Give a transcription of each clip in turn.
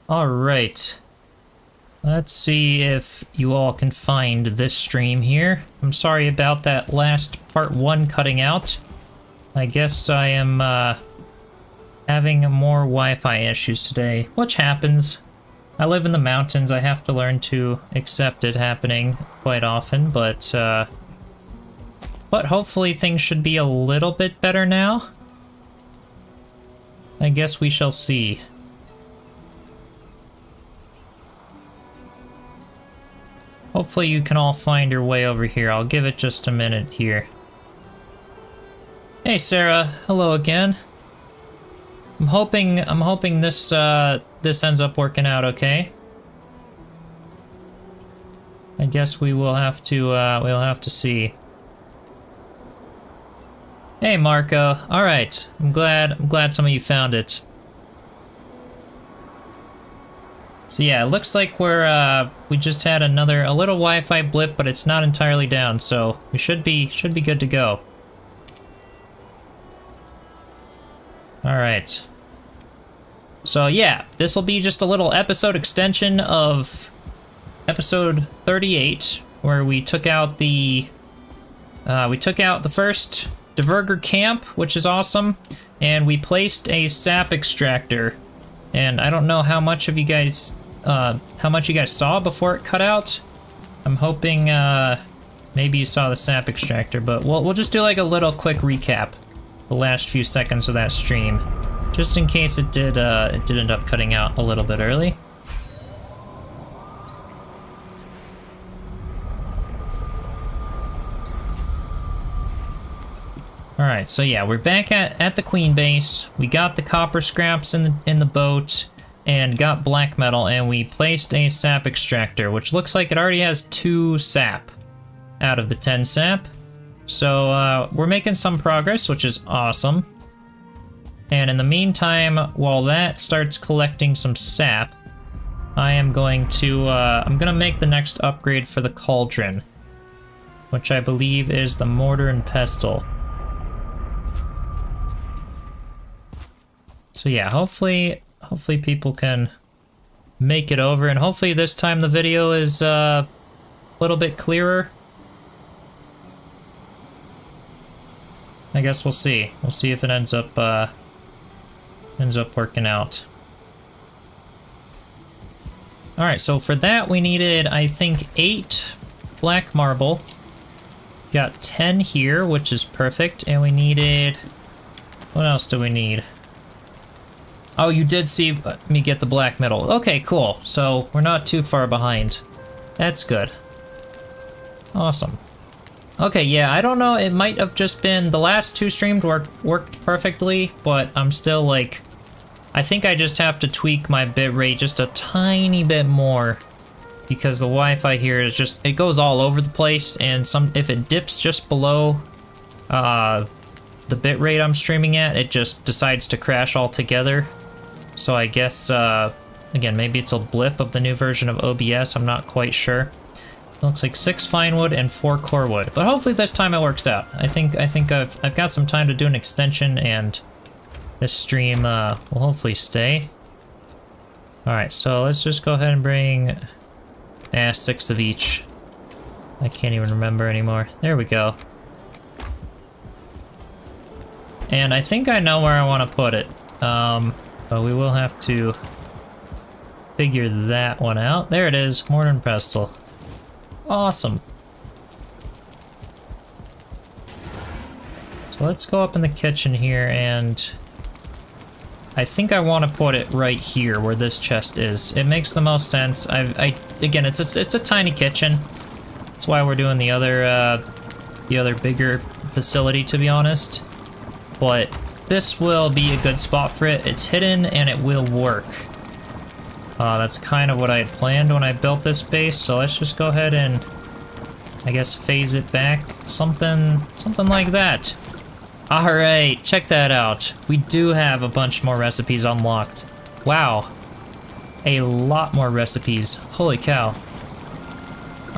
Alright. Let's see if you all can find this stream here. I'm sorry about that last part 1 cutting out. I guess I am having more Wi-Fi issues today, which happens. I live in the mountains. I have to learn to accept it happening quite often, but hopefully things should be a little bit better now. I guess we shall see. Hopefully you can all find your way over here. I'll give it just a minute here. Hey Sarah, hello again. I'm hoping this this ends up working out okay. I guess we'll have to see. Hey Marco, all right. I'm glad some of you found it. So yeah, it looks like we just had a little Wi-Fi blip, but it's not entirely down, so we should be good to go. All right. So yeah, this will be just a little episode extension of episode 38, where we took out the first Dvergr camp, which is awesome, and we placed a sap extractor. And I don't know how much you guys saw before it cut out. I'm hoping maybe you saw the sap extractor, but we'll just do like a little quick recap, the last few seconds of that stream, just in case it did end up cutting out a little bit early. All right, so yeah, we're back at the Queen base. We got the copper scraps in the boat and got black metal, and we placed a sap extractor, which looks like it already has 2 sap out of the 10 sap. So we're making some progress, which is awesome. And in the meantime, while that starts collecting some sap, I'm gonna make the next upgrade for the cauldron, which I believe is the mortar and pestle. So yeah, hopefully people can make it over, and hopefully this time the video is a little bit clearer. I guess we'll see. We'll see if it ends up working out. All right, so for that we needed, I think, 8 black marble. Got 10 here, which is perfect, and we needed, what else do we need? Oh, you did see me get the black metal. Okay, cool. So we're not too far behind. That's good. Awesome. Okay, yeah, I don't know. It might have just been the last 2 streams worked perfectly, but I'm still like, I think I just have to tweak my bitrate just a tiny bit more, because the Wi-Fi here is just, it goes all over the place, and if it dips just below the bitrate I'm streaming at, it just decides to crash altogether. So I guess, again, maybe it's a blip of the new version of OBS, I'm not quite sure. It looks like 6 fine wood and 4 core wood, but hopefully this time it works out. I think I've got some time to do an extension, and this stream will hopefully stay. Alright, so let's just go ahead and bring 6 of each. I can't even remember anymore. There we go. And I think I know where I want to put it. But we will have to figure that one out. There it is, mortar and pestle. Awesome. So let's go up in the kitchen here, and I think I want to put it right here where this chest is. It makes the most sense. Again, it's a tiny kitchen. That's why we're doing the other bigger facility, to be honest. But this will be a good spot for it. It's hidden and it will work. That's kind of what I had planned when I built this base, so let's just go ahead and, I guess, phase it back. Something like that. Alright, check that out. We do have a bunch more recipes unlocked. Wow. A lot more recipes. Holy cow.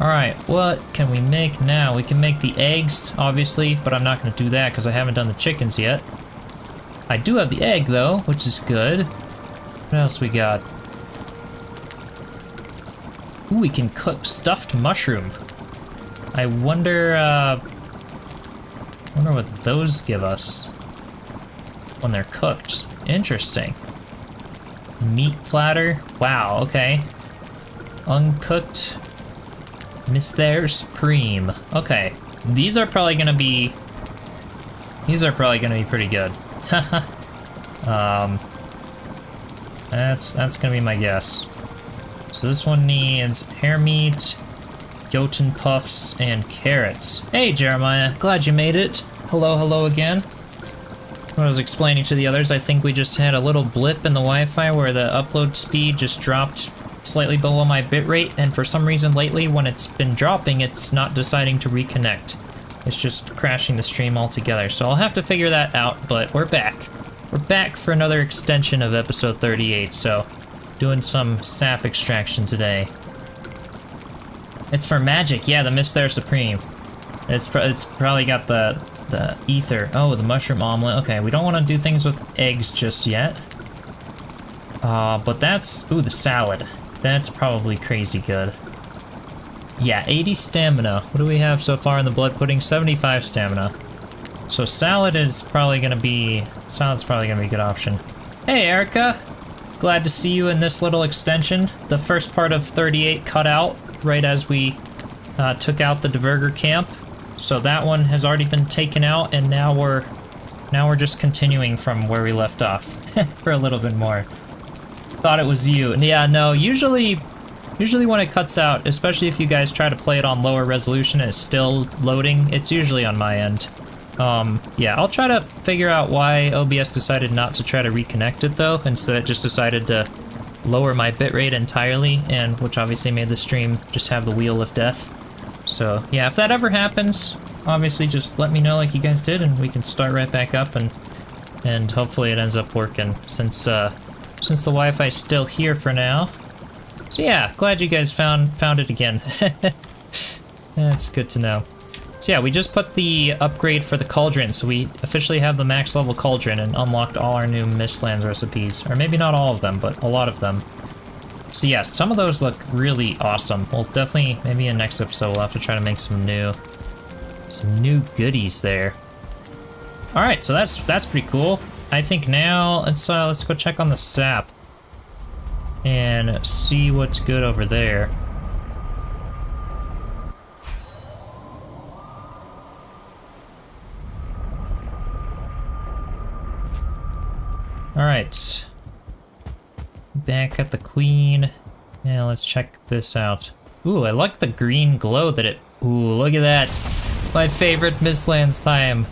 Alright, what can we make now? We can make the eggs, obviously, but I'm not going to do that because I haven't done the chickens yet. I do have the egg, though, which is good. What else we got? Ooh, we can cook stuffed mushroom. I wonder what those give us when they're cooked. Interesting. Meat platter. Wow, okay. Uncooked Mistlands Supreme. Okay. These are probably gonna be pretty good. That's gonna be my guess. So this one needs hare meat, goten puffs, and carrots. Hey Jeremiah, glad you made it. Hello, hello again. When I was explaining to the others, I think we just had a little blip in the Wi-Fi where the upload speed just dropped slightly below my bitrate, and for some reason lately when it's been dropping, it's not deciding to reconnect. It's just crashing the stream altogether, so I'll have to figure that out, but we're back. We're back for another extension of episode 38, so doing some sap extraction today. It's for magic, yeah, the Mistlands Supreme. It's probably got the ether. Oh, the mushroom omelet. Okay, we don't want to do things with eggs just yet. But that's... Ooh, the salad. That's probably crazy good. Yeah, 80 stamina. What do we have so far in the blood pudding? 75 stamina. So salad's probably gonna be a good option. Hey, Erica! Glad to see you in this little extension. The first part of 38 cut out right as we took out the Dvergr camp. So that one has already been taken out, and now we're just continuing from where we left off for a little bit more. Thought it was you. And yeah, no, usually when it cuts out, especially if you guys try to play it on lower resolution and it's still loading, it's usually on my end. Yeah, I'll try to figure out why OBS decided not to try to reconnect it though, instead it just decided to lower my bitrate entirely, and which obviously made the stream just have the wheel of death. So yeah, if that ever happens, obviously just let me know like you guys did, and we can start right back up, and hopefully it ends up working since the Wi-Fi is still here for now. So yeah, glad you guys found it again. That's good to know. So yeah, we just put the upgrade for the cauldron, so we officially have the max level cauldron and unlocked all our new Mistlands recipes. Or maybe not all of them, but a lot of them. So yeah, some of those look really awesome. We'll definitely, maybe in the next episode, we'll have to try to make some new goodies there. All right, so that's pretty cool. I think now let's go check on the sap and see what's good over there. All right. Back at the queen. Now let's check this out. Ooh, I like the green glow that it... Ooh, look at that. My favorite Mistlands time.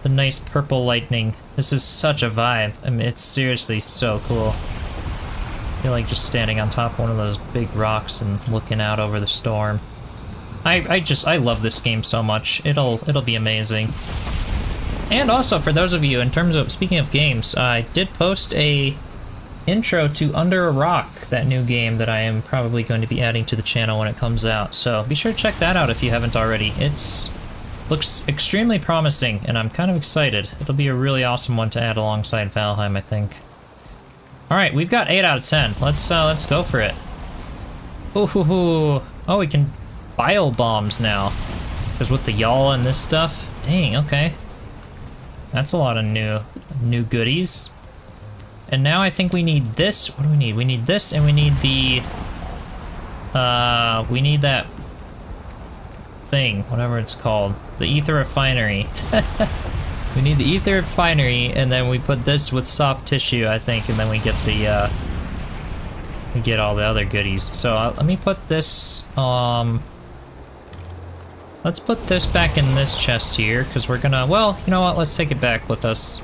The nice purple lightning. This is such a vibe. I mean, it's seriously so cool. I feel like just standing on top of one of those big rocks and looking out over the storm. I love this game so much. It'll be amazing. And also, for those of you, in terms of, speaking of games, I did post a intro to Under a Rock, that new game that I am probably going to be adding to the channel when it comes out. So be sure to check that out if you haven't already. Looks extremely promising, and I'm kind of excited. It'll be a really awesome one to add alongside Valheim, I think. All right, we've got 8 out of 10. Let's go for it. Ooh, oh, we can bile bombs now, because with the yawl and this stuff. Dang, okay. That's a lot of new goodies. And now I think we need this. What do we need? We need this, and we need the... we need that thing, whatever it's called. The ether refinery. We need the ether refinery, and then we put this with soft tissue, I think, and then we get the, we get all the other goodies. So let me put this, let's put this back in this chest here, because we're gonna, well, you know what, let's take it back with us.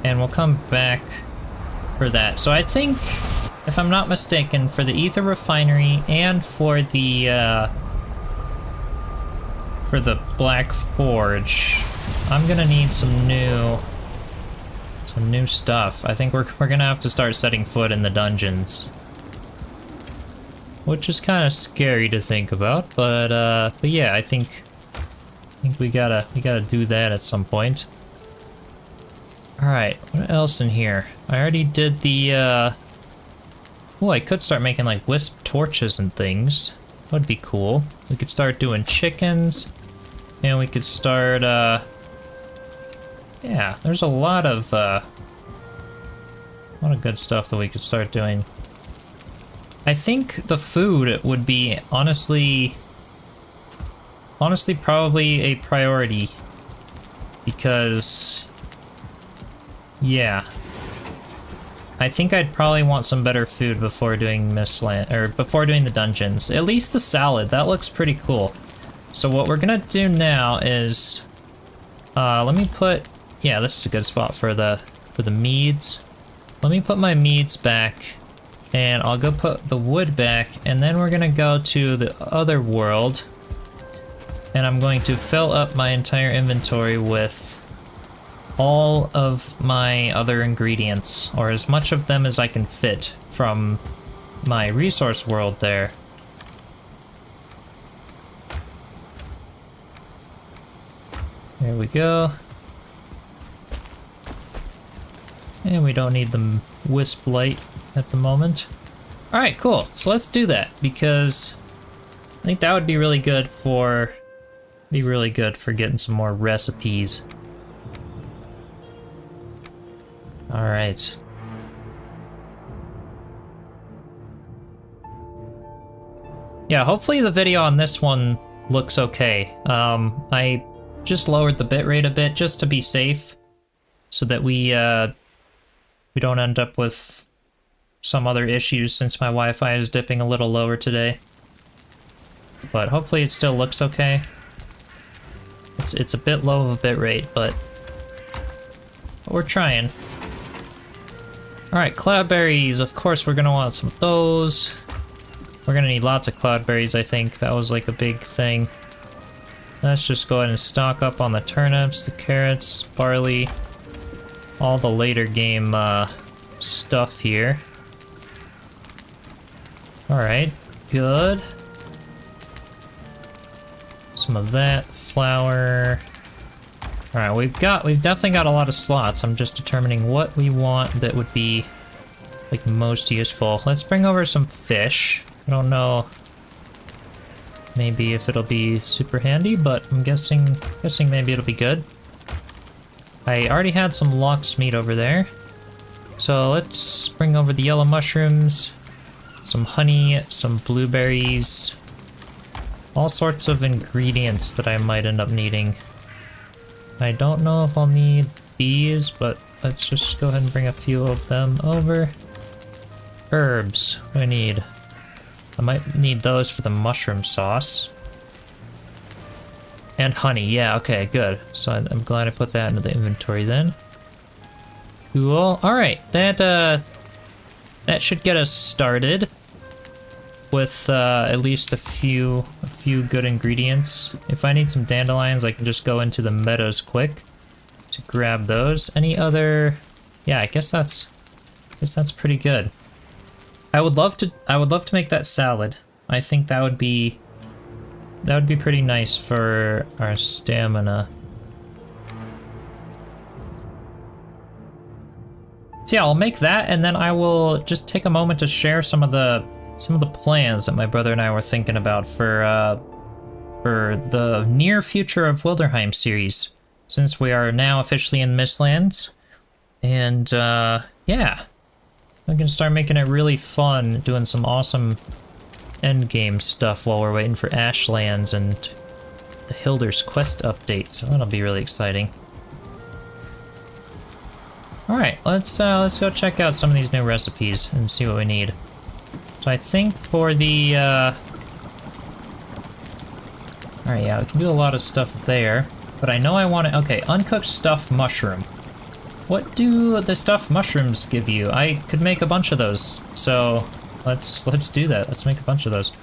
And we'll come back for that. So I think, if I'm not mistaken, for the ether refinery and for the Black Forge, I'm gonna need some new stuff. I think we're gonna have to start setting foot in the dungeons, which is kind of scary to think about. But yeah, I think we gotta do that at some point. All right, what else in here? I already did the. Oh, I could start making like wisp torches and things. Would be cool. We could start doing chickens. And we could start, yeah, there's a lot of good stuff that we could start doing. I think the food would be honestly probably a priority. Because, yeah. I think I'd probably want some better food before doing Mistlands, or before doing the dungeons. At least the salad, that looks pretty cool. So what we're gonna do now is, let me put, yeah, this is a good spot for the meads. Let me put my meads back, and I'll go put the wood back, and then we're gonna go to the other world, and I'm going to fill up my entire inventory with all of my other ingredients, or as much of them as I can fit from my resource world there. There we go. And we don't need the wisp light at the moment. Alright, cool. So let's do that, because I think that would be really good for getting some more recipes. Alright. Yeah, hopefully the video on this one looks okay. I just lowered the bitrate a bit just to be safe, so that we don't end up with some other issues since my Wi-Fi is dipping a little lower today. But hopefully it still looks okay. It's a bit low of a bitrate, but we're trying. Alright, cloudberries, of course we're gonna want some of those. We're gonna need lots of cloudberries, I think. That was like a big thing. Let's just go ahead and stock up on the turnips, the carrots, barley, all the later game stuff here. Alright, good. Some of that, flour. Alright, we've definitely got a lot of slots. I'm just determining what we want that would be like most useful. Let's bring over some fish. I don't know maybe if it'll be super handy, but I'm guessing maybe it'll be good. I already had some lox meat over there. So let's bring over the yellow mushrooms, some honey, some blueberries, all sorts of ingredients that I might end up needing. I don't know if I'll need these, but let's just go ahead and bring a few of them over. Herbs, what do I need? I might need those for the mushroom sauce. And honey, yeah, okay, good. So I'm glad I put that into the inventory then. Cool. Alright, that should get us started with at least a few good ingredients. If I need some dandelions, I can just go into the meadows quick to grab those. Any other? Yeah, I guess that's pretty good. I would love to make that salad. I think that would be pretty nice for our stamina. So yeah, I'll make that, and then I will just take a moment to share some of the plans that my brother and I were thinking about for the near future of Wilderheim series, since we are now officially in Mistlands. And yeah, we can start making it really fun, doing some awesome endgame stuff while we're waiting for Ashlands and the Hilder's quest update, so that'll be really exciting. Alright, let's go check out some of these new recipes and see what we need. So I think for the alright, yeah, we can do a lot of stuff there, but I know I want to, okay, uncooked stuffed mushroom. What do the stuffed mushrooms give you? I could make a bunch of those, so let's do that. Let's make a bunch of those.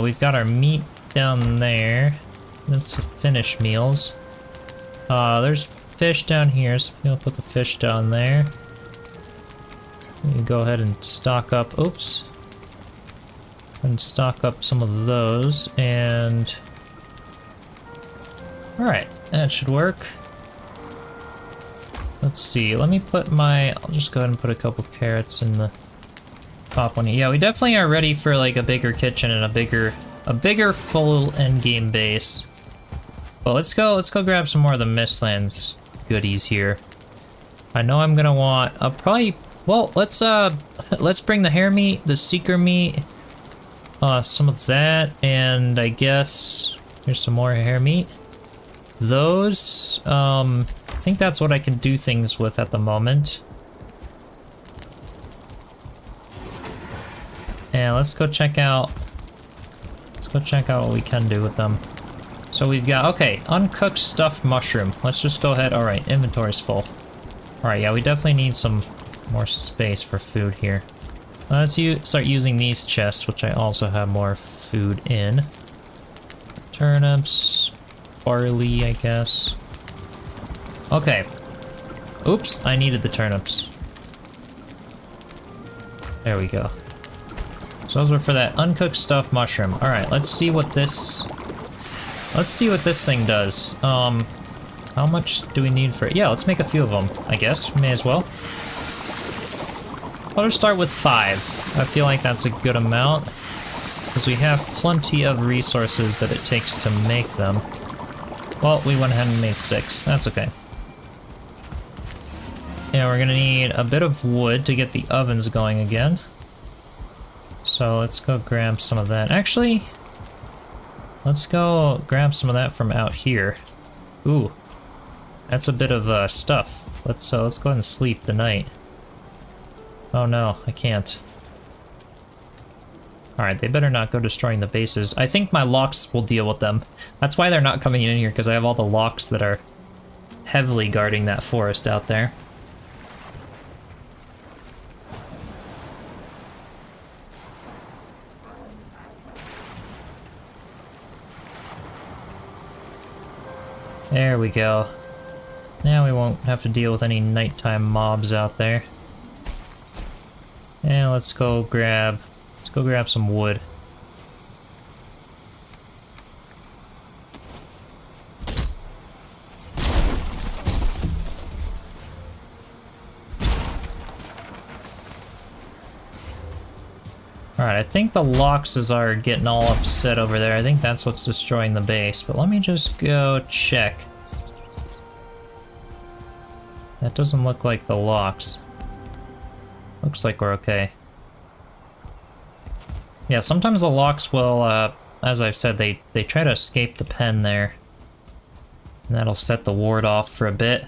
We've got our meat down there. That's the finished meals. There's fish down here, so we'll put the fish down there. We can go ahead and stock up, oops. And stock up some of those, and alright, that should work. Let's see, let me put my, I'll just go ahead and put a couple carrots in the pop one. Yeah, we definitely are ready for like a bigger kitchen and a bigger full endgame base. Well, let's go grab some more of the Mistlands goodies here. I know I'm gonna want probably, well, let's bring the hare meat, the seeker meat, some of that, and I guess here's some more hare meat. Those, I think that's what I can do things with at the moment. And let's go check out what we can do with them. So we've got, okay, uncooked stuffed mushroom. Let's just go ahead. All right, inventory's full. All right, yeah, we definitely need some more space for food here. Let's start using these chests, which I also have more food in. Turnips, barley, I guess. Okay. Oops, I needed the turnips. There we go. So those were for that uncooked stuffed mushroom. All right, let's see what this thing does. How much do we need for it? Yeah, let's make a few of them, I guess. May as well. I'll just start with 5. I feel like that's a good amount, because we have plenty of resources that it takes to make them. Well, we went ahead and made 6. That's okay. Yeah, we're gonna need a bit of wood to get the ovens going again. So let's go grab some of that. Actually, let's go grab some of that from out here. Ooh, that's a bit of stuff. Let's go ahead and sleep the night. Oh no, I can't. Alright, they better not go destroying the bases. I think my locks will deal with them. That's why they're not coming in here, because I have all the locks that are heavily guarding that forest out there. There we go. Now we won't have to deal with any nighttime mobs out there. And let's go grab some wood. Alright, I think the Loxes are getting all upset over there. I think that's what's destroying the base, but let me just go check. That doesn't look like the Lox. Looks like we're okay. Yeah, sometimes the Lox will, as I've said, they try to escape the pen there. And that'll set the ward off for a bit.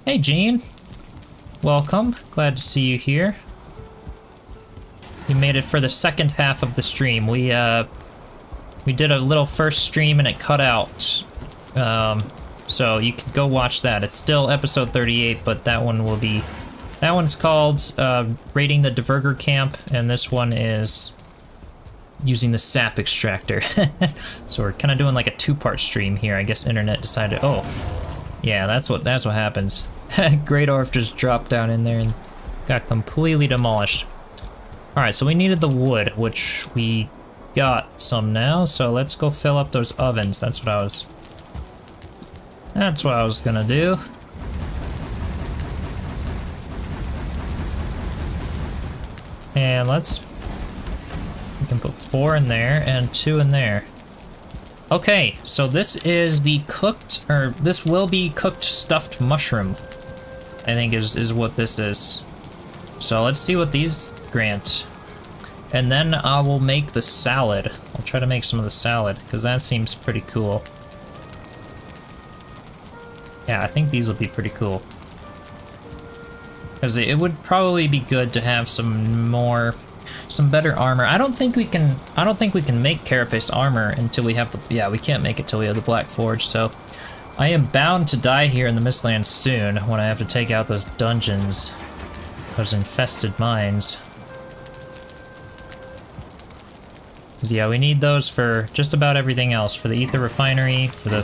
Hey, Gene. Welcome. Glad to see you here. You made it for the second half of the stream. We did a little first stream and it cut out. So you can go watch that. It's still episode 38, but that one will be... That one's called raiding the Dvergr camp, and this one is using the sap extractor. So we're kind of doing like a 2-part stream here. I guess internet decided, oh, yeah, that's what happens. Great Orf just dropped down in there and got completely demolished. Alright, so we needed the wood, which we got some now, so let's go fill up those ovens. That's what I was gonna do. And we can put 4 in there and 2 in there. Okay, so this is the this will be cooked stuffed mushroom, I think is what this is. So let's see what these grant. And then I will make the salad. I'll try to make some of the salad, because that seems pretty cool. Yeah, I think these will be pretty cool. Because it would probably be good to have some better armor. I don't think we can make carapace armor until we have the, yeah, we can't make it till we have the Black Forge, so I am bound to die here in the Mistlands soon when I have to take out those dungeons, those infested mines. Because yeah, we need those for just about everything else, for the ether refinery, for the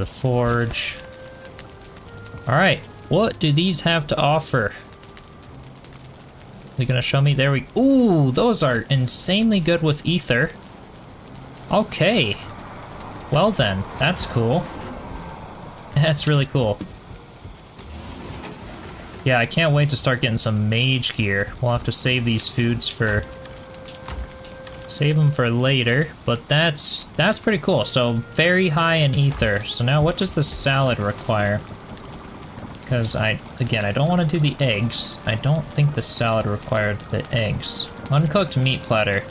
forge. Alright, what do these have to offer? Are you gonna show me? There we... Ooh, those are insanely good with ether. Okay. Well then, that's cool. That's really cool. Yeah, I can't wait to start getting some mage gear. We'll have to save these foods for... Save them for later, but that's pretty cool. So, very high in ether. So now what does the salad require? Because again, I don't want to do the eggs. I don't think the salad required the eggs. Uncooked meat platter.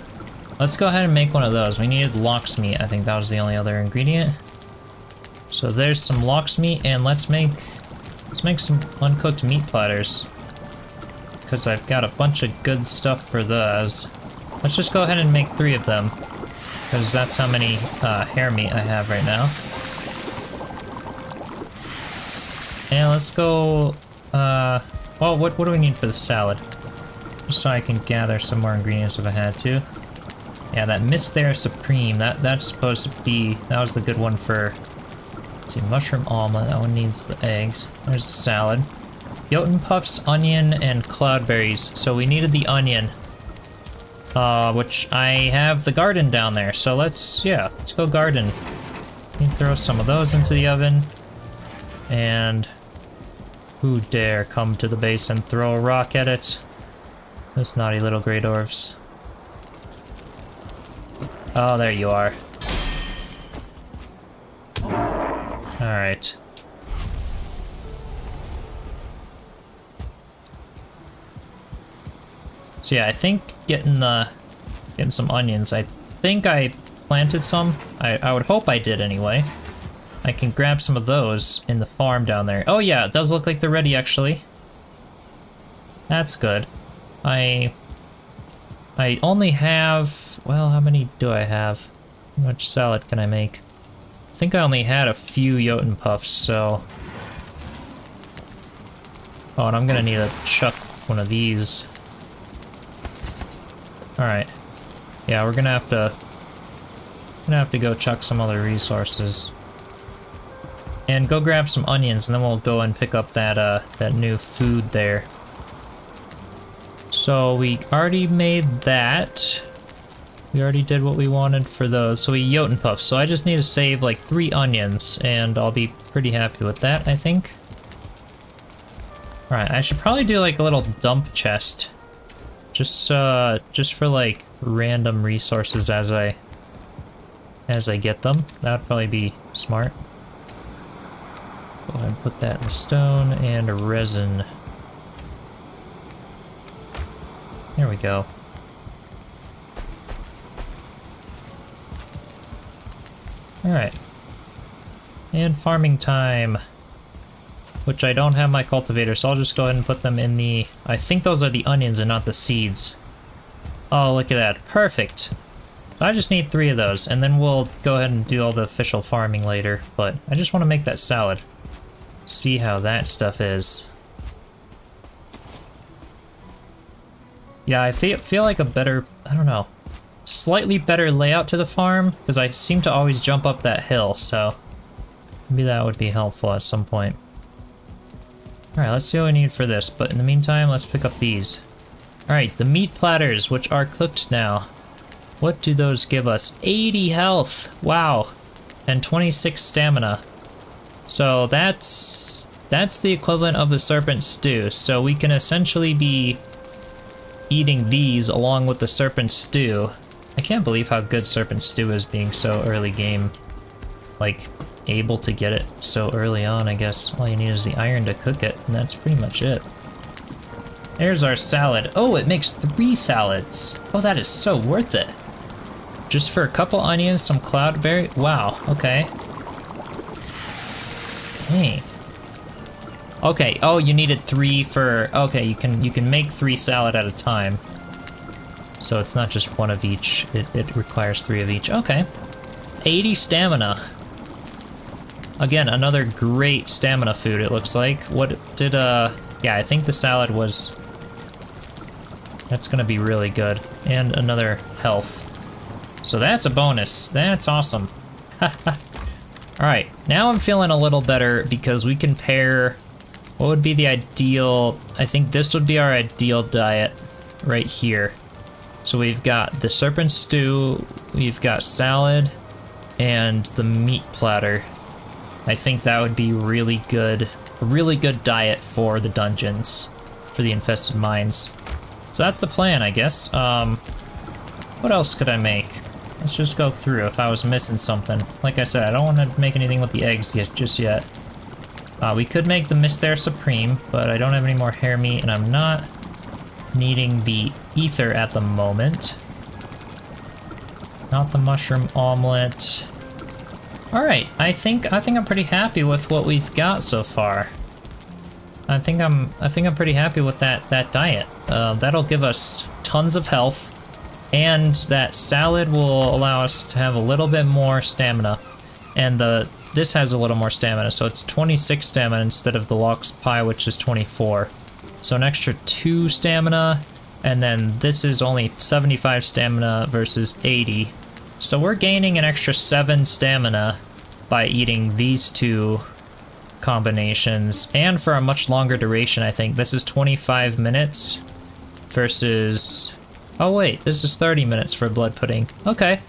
Let's go ahead and make one of those. We needed lox meat. I think that was the only other ingredient. So there's some lox meat, and let's make some uncooked meat platters. Because I've got a bunch of good stuff for those. Let's just go ahead and make 3 of them. Because that's how many hair meat I have right now. And let's go, well, what do we need for the salad? Just so I can gather some more ingredients if I had to. Yeah, that Mistlands Supreme, that's supposed to be, that was the good one for, let's see, mushroom almond, that one needs the eggs. There's the salad. Jotun puffs, onion, and cloudberries. So we needed the onion. Which I have the garden down there, so let's go garden. Let me throw some of those into the oven. And who dare come to the base and throw a rock at it? Those naughty little grey dwarves. Oh, there you are. Alright. So yeah, I think getting some onions. I think I planted some. I would hope I did anyway. I can grab some of those in the farm down there. Oh yeah, it does look like they're ready actually. That's good. I only have, well, how many do I have? How much salad can I make? I think I only had a few Jotun puffs, so... Oh, and I'm gonna need to chuck one of these. Alright. Yeah, we're gonna have to go chuck some other resources. And go grab some onions, and then we'll go and pick up that new food there. So we already made that. We already did what we wanted for those. So we Jotun puffs. So I just need to save like 3 onions, and I'll be pretty happy with that, I think. Alright, I should probably do like a little dump chest. Just for like random resources as I get them. That'd probably be smart. Go ahead and put that in stone and a resin. There we go. Alright. And farming time. Which I don't have my cultivator, so I'll just go ahead and put them in the... I think those are the onions and not the seeds. Oh, look at that. Perfect. So I just need 3 of those, and then we'll go ahead and do all the official farming later. But I just want to make that salad. See how that stuff is. Yeah, I feel like a better... I don't know. Slightly better layout to the farm, because I seem to always jump up that hill, so... maybe that would be helpful at some point. Alright, let's see what we need for this, but in the meantime, let's pick up these. Alright, the meat platters, which are cooked now. What do those give us? 80 health! Wow! And 26 stamina. So that's the equivalent of the serpent stew, so we can essentially be eating these along with the serpent stew. I can't believe how good serpent stew is being so early game. Like... able to get it so early on, I guess. All you need is the iron to cook it, and that's pretty much it. There's our salad. Oh, it makes 3 salads. Oh, that is so worth it. Just for a couple onions, some cloudberry. Wow, okay. Hey. Okay, oh, you needed 3 for... okay, you can make 3 salad at a time. So it's not just 1 of each. It requires 3 of each. Okay. 80 stamina. Again, another great stamina food, it looks like. What did, yeah, I think the salad was... that's gonna be really good. And another health. So that's a bonus. That's awesome. Alright, now I'm feeling a little better because we can pair... what would be the ideal... I think this would be our ideal diet right here. So we've got the serpent stew, we've got salad, and the meat platter. I think that would be really good a really good diet for the dungeons, for the infested mines. So that's the plan, I guess. What else could I make? Let's just go through if I was missing something. Like I said, I don't want to make anything with the eggs just yet. We could make the Mistlair Supreme, but I don't have any more hair meat, and I'm not needing the ether at the moment. Not the mushroom omelet. All right, I think I'm pretty happy with what we've got so far. I think I'm pretty happy with that diet. That'll give us tons of health, and that salad will allow us to have a little bit more stamina. And this has a little more stamina, so it's 26 stamina instead of the lox pie, which is 24. So an extra 2 stamina, and then this is only 75 stamina versus 80. So we're gaining an extra 7 stamina by eating these 2 combinations, and for a much longer duration, I think. This is 25 minutes versus... oh wait, this is 30 minutes for blood pudding. Okay.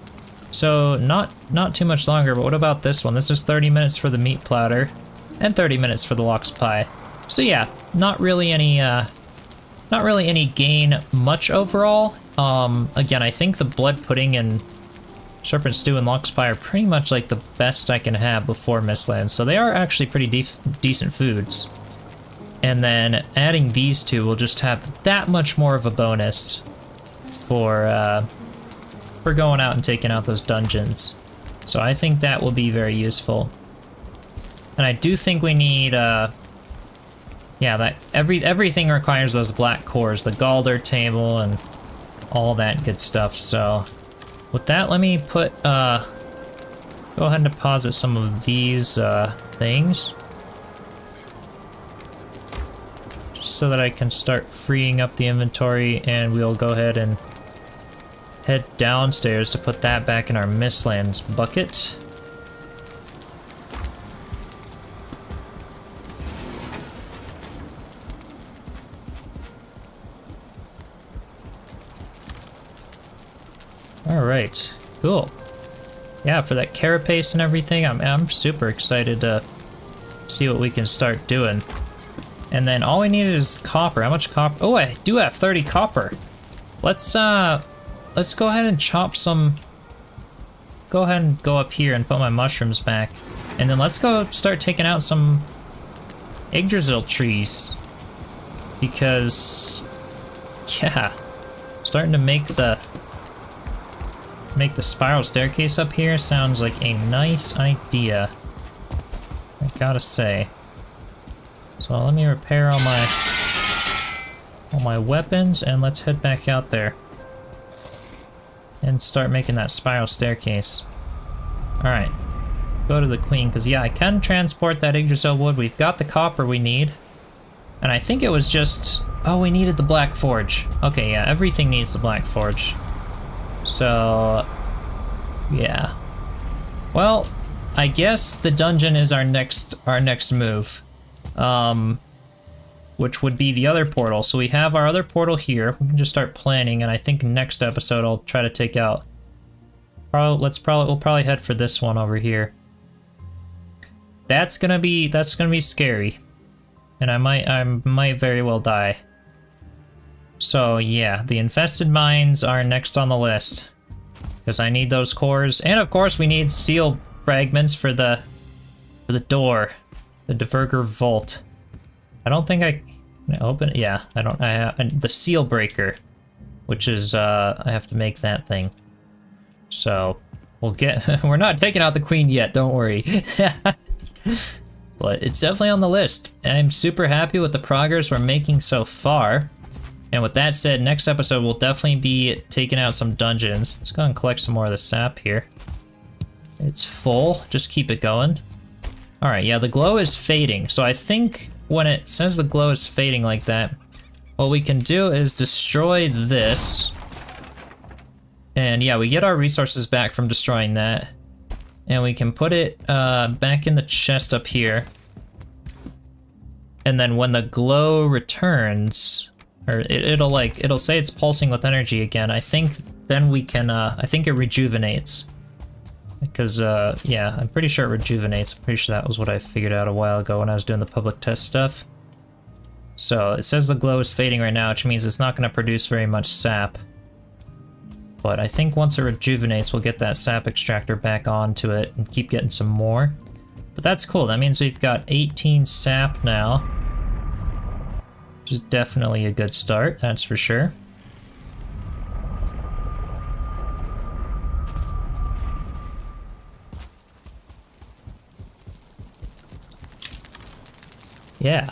So not too much longer, but what about this one? This is 30 minutes for the meat platter, and 30 minutes for the lox pie. So yeah, not really any gain much overall. Again, I think the blood pudding and serpent stew and lox pie are pretty much like the best I can have before Mistlands. So they are actually pretty decent foods. And then adding these 2 will just have that much more of a bonus for going out and taking out those dungeons. So I think that will be very useful. And I do think we need, yeah, that everything requires those black cores, the Galder table and all that good stuff. So with that, let me put, go ahead and deposit some of these things. Just so that I can start freeing up the inventory, and we'll go ahead and head downstairs to put that back in our Mistlands bucket. Alright, cool. Yeah, for that carapace and everything, I'm super excited to see what we can start doing. And then all we need is copper. How much copper? Oh, I do have 30 copper. Let's go ahead and chop some... go ahead and go up here and put my mushrooms back. And then let's go start taking out some Yggdrasil trees. Because... yeah. Starting to make the spiral staircase up here sounds like a nice idea. I gotta say. So let me repair all my weapons, and let's head back out there and start making that spiral staircase. Alright, go to the queen, because yeah, I can transport that Yggdrasil wood. We've got the copper we need, and I think it was just... oh, we needed the black forge. Okay, yeah, everything needs the black forge. So, yeah. Well, I guess the dungeon is our next move. Which would be the other portal. So we have our other portal here. We can just start planning, and I think next episode I'll try to take out... we'll probably head for this one over here. That's gonna be scary. And I might very well die. So yeah, the infested mines are next on the list. Because I need those cores. And of course we need seal fragments for the door. The Dvergr vault. I don't think I can open it. Yeah, I don't. The seal breaker, which is I have to make that thing. So we'll get. We're not taking out the queen yet. Don't worry. But it's definitely on the list. I'm super happy with the progress we're making so far. And with that said, next episode we'll definitely be taking out some dungeons. Let's go and collect some more of the sap here. It's full. Just keep it going. Alright, yeah, the glow is fading. So I think when it says the glow is fading like that, what we can do is destroy this. And yeah, we get our resources back from destroying that. And we can put it back in the chest up here. And then when the glow returns, or it'll say it's pulsing with energy again. I think then we can, I think it rejuvenates. because, yeah, I'm pretty sure it rejuvenates. I'm pretty sure that was what I figured out a while ago when I was doing the public test stuff. So it says the glow is fading right now, which means it's not going to produce very much sap. But I think once it rejuvenates, we'll get that sap extractor back onto it and keep getting some more. But that's cool. That means we've got 18 sap now, which is definitely a good start, that's for sure. Yeah,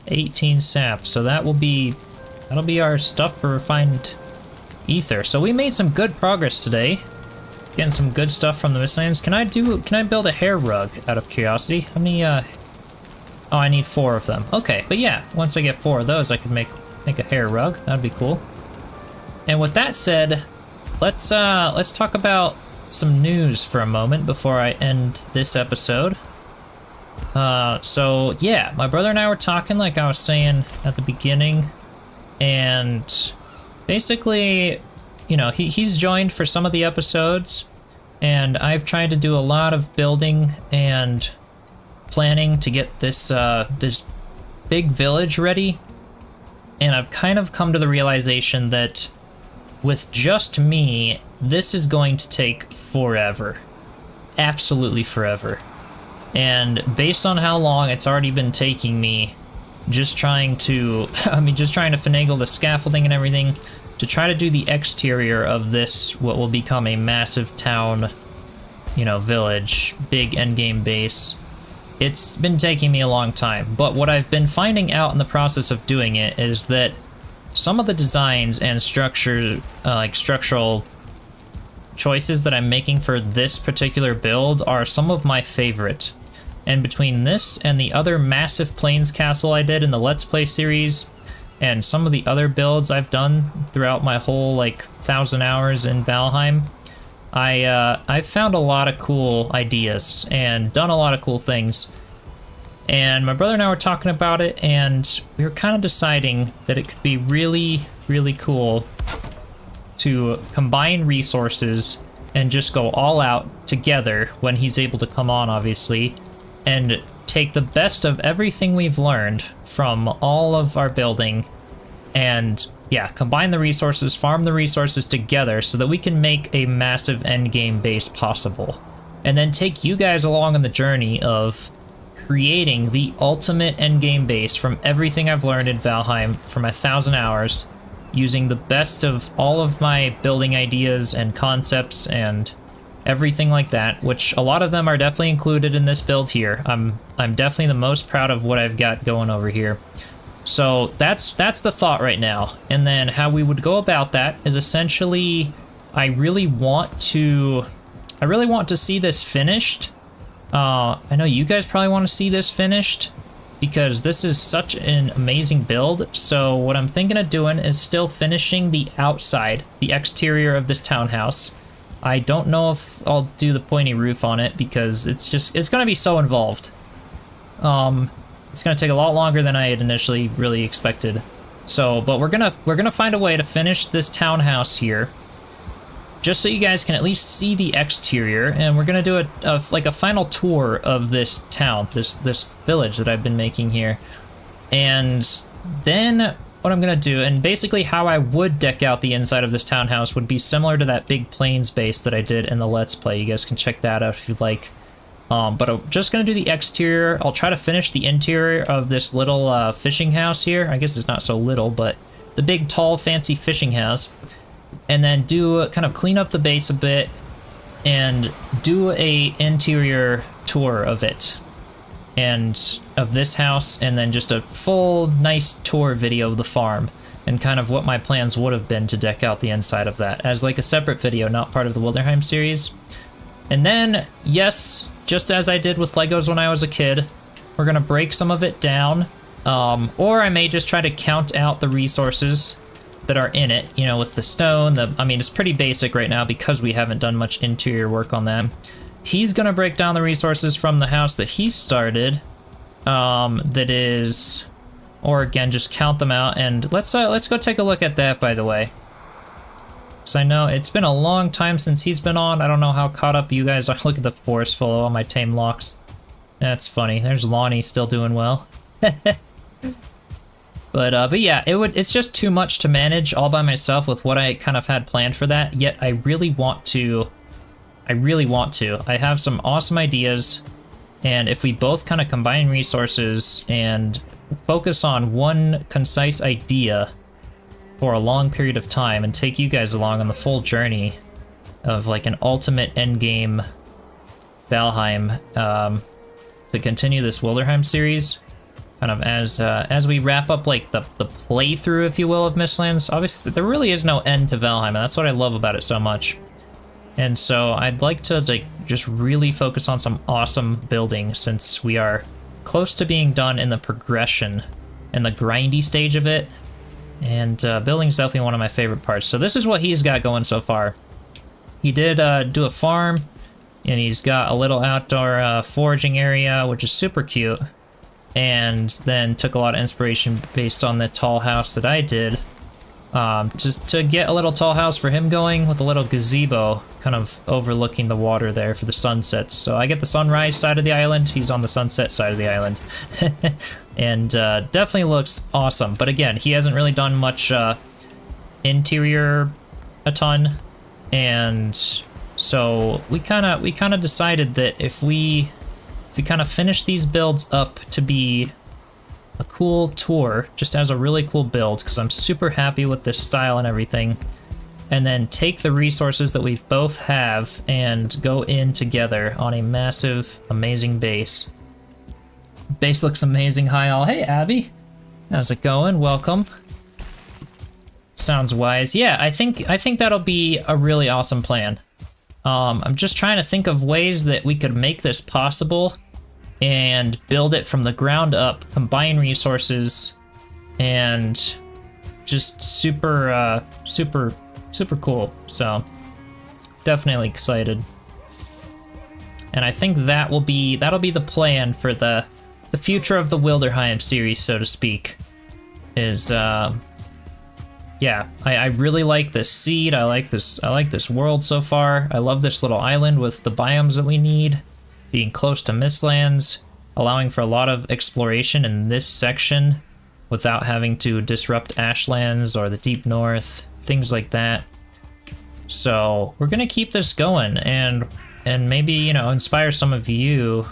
18 sap. So that'll be our stuff for refined ether. So we made some good progress today, getting some good stuff from the Mistlands. Can I build a hair rug out of curiosity? How many? Oh, I need 4 of them. Okay, but yeah, once I get 4 of those, I can make a hair rug. That'd be cool. And with that said, let's talk about some news for a moment before I end this episode. So yeah, my brother and I were talking, like I was saying at the beginning, and basically, you know, he's joined for some of the episodes, and I've tried to do a lot of building and planning to get this this big village ready, and I've kind of come to the realization that with just me, this is going to take forever. Absolutely forever. And based on how long it's already been taking me, just trying to finagle the scaffolding and everything, to try to do the exterior of this, what will become a massive town, you know, village, big endgame base, it's been taking me a long time. But what I've been finding out in the process of doing it is that some of the designs and structure, like structural choices that I'm making for this particular build are some of my favorite. And between this and the other massive plains castle I did in the Let's Play series, and some of the other builds I've done throughout my whole, like, 1,000 hours in Valheim, I've found a lot of cool ideas and done a lot of cool things. And my brother and I were talking about it, and we were kind of deciding that it could be really, really cool to combine resources and just go all out together when he's able to come on, obviously, and take the best of everything we've learned from all of our building and, yeah, combine the resources, farm the resources together so that we can make a massive endgame base possible. And then take you guys along on the journey of creating the ultimate endgame base from everything I've learned in Valheim for my 1,000 hours, using the best of all of my building ideas and concepts and everything like that, which a lot of them are definitely included in this build here. I'm definitely the most proud of what I've got going over here. So that's the thought right now. And then how we would go about that is essentially, I really want to see this finished. I know you guys probably want to see this finished, because this is such an amazing build. So what I'm thinking of doing is still finishing the outside, the exterior of this townhouse. I don't know if I'll do the pointy roof on it, because it's going to be so involved. It's going to take a lot longer than I had initially really expected. So, but we're gonna find a way to finish this townhouse here, just so you guys can at least see the exterior, and we're gonna do a final tour of this town, this village that I've been making here. And then what I'm gonna do, and basically how I would deck out the inside of this townhouse, would be similar to that big plains base that I did in the Let's Play. You guys can check that out if you'd like. But I'm just gonna do the exterior. I'll try to finish the interior of this little fishing house here. I guess it's not so little, but the big, tall, fancy fishing house. And then do kind of clean up the base a bit and do a interior tour of it and of this house, and then just a full nice tour video of the farm and kind of what my plans would have been to deck out the inside of that as like a separate video, not part of the Wilderheim series. And then, yes, just as I did with Legos when I was a kid, we're gonna break some of it down, or I may just try to count out the resources that are in it, you know, with the stone. I mean, it's pretty basic right now because we haven't done much interior work on them. He's gonna break down the resources from the house that he started, that is, or again, just count them out. And let's go take a look at that, by the way. So I know it's been a long time since he's been on. I don't know how caught up you guys are. Look at the forest full of all my tame locks. That's funny. There's Lonnie still doing well. But yeah, it's just too much to manage all by myself with what I kind of had planned for that. Yet I really want to. I have some awesome ideas, and if we both kind of combine resources and focus on one concise idea for a long period of time and take you guys along on the full journey of like an ultimate endgame Valheim to continue this Wilderheim series, kind of as we wrap up like the playthrough, if you will, of Mistlands. Obviously, there really is no end to Valheim, and that's what I love about it so much. And so I'd like to like just really focus on some awesome building, since we are close to being done in the progression and the grindy stage of it. And building is definitely one of my favorite parts. So this is what he's got going so far. He did do a farm, and he's got a little outdoor foraging area, which is super cute. And then took a lot of inspiration based on the tall house that I did. Just to get a little tall house for him going with a little gazebo kind of overlooking the water there for the sunsets. So I get the sunrise side of the island, he's on the sunset side of the island. And definitely looks awesome. But again, he hasn't really done much interior a ton. And so we kind of decided that if we kind of finish these builds up to be a cool tour, just as a really cool build, because I'm super happy with this style and everything, and then take the resources that we both have and go in together on a massive, amazing base. Base looks amazing. Hi all. Hey Abby, how's it going? Welcome. Sounds wise. Yeah, I think that'll be a really awesome plan. I'm just trying to think of ways that we could make this possible and build it from the ground up, combine resources, and just super cool. So definitely excited. And I think that'll be the plan for the future of the Wilderheim series, so to speak. Is yeah, I really like this seed. I like this world so far. I love this little island with the biomes that we need, being close to Mistlands, allowing for a lot of exploration in this section without having to disrupt Ashlands or the Deep North, things like that. So we're gonna keep this going and maybe, you know, inspire some of you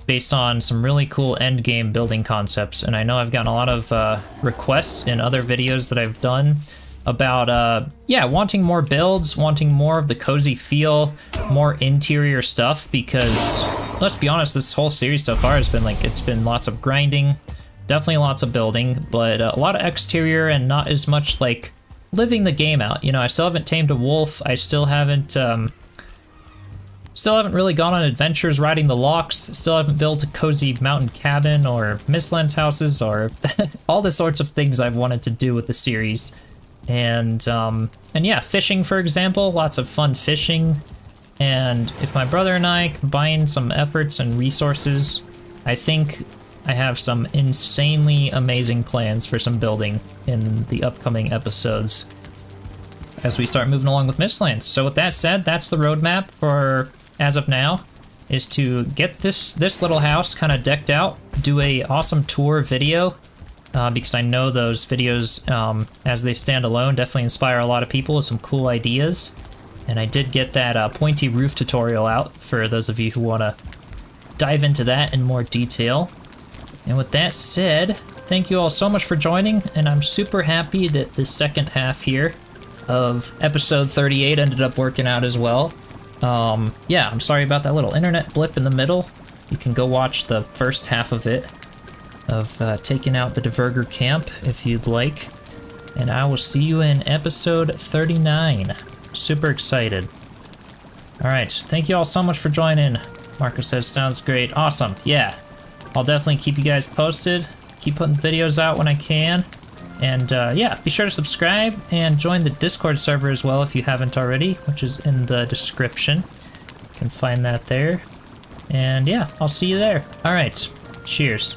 based on some really cool end game building concepts. And I know I've gotten a lot of requests in other videos that I've done about yeah, wanting more builds, wanting more of the cozy feel, more interior stuff, because let's be honest, this whole series so far has been like, it's been lots of grinding, definitely lots of building, but a lot of exterior and not as much like living the game out. You know, I still haven't tamed a wolf. I still haven't really gone on adventures riding the locks. Still haven't built a cozy mountain cabin or Mistlands houses or all the sorts of things I've wanted to do with the series. And yeah, fishing, for example, lots of fun fishing. And if my brother and I combine some efforts and resources, I think I have some insanely amazing plans for some building in the upcoming episodes as we start moving along with Mistlands. So with that said, that's the roadmap for, as of now, is to get this little house kind of decked out, do a awesome tour video, because I know those videos, as they stand alone, definitely inspire a lot of people with some cool ideas. And I did get that pointy roof tutorial out for those of you who want to dive into that in more detail. And with that said, thank you all so much for joining, and I'm super happy that the second half here of episode 38 ended up working out as well. Yeah, I'm sorry about that little internet blip in the middle. You can go watch the first half of it, of taking out the Dvergr camp if you'd like. And I will see you in episode 39. Super excited. Alright, thank you all so much for joining. Marco says, sounds great. Awesome, yeah. I'll definitely keep you guys posted. Keep putting videos out when I can. And yeah, be sure to subscribe and join the Discord server as well if you haven't already, which is in the description. You can find that there. And yeah, I'll see you there. Alright, cheers.